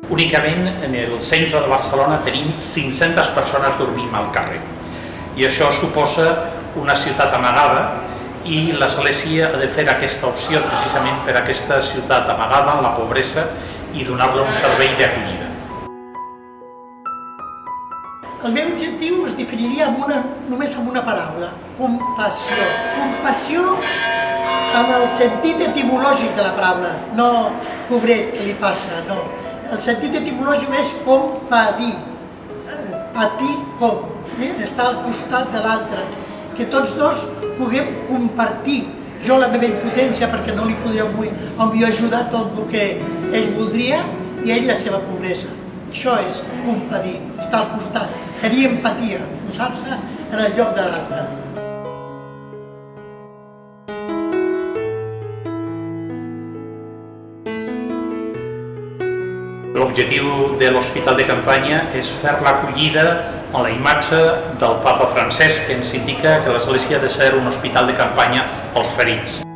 Únicament en el centre de Barcelona tenim 500 persones dormint al carrer i això suposa una ciutat amagada i l'Església ha de fer aquesta opció precisament per aquesta ciutat amagada en la pobresa i donar-li un servei d'acollida. El meu objectiu es definiria només amb una paraula: compassió. Compassió amb el sentit etimològic de la paraula, no pobret que li passa, no. El sentit etimològic és compadir, patir com, estar al costat de l'altre, que tots dos puguem compartir. Jo la meva impotència perquè no li podria ajudar tot el que ell voldria i ell la seva pobresa. Això és compadir, estar al costat, tenir empatia, posar-se en el lloc de l'altre. L'objectiu de l'Hospital de Campanya és fer l'acollida a la imatge del Papa Francesc, que ens indica que l'Església ha de ser un hospital de campanya als ferits.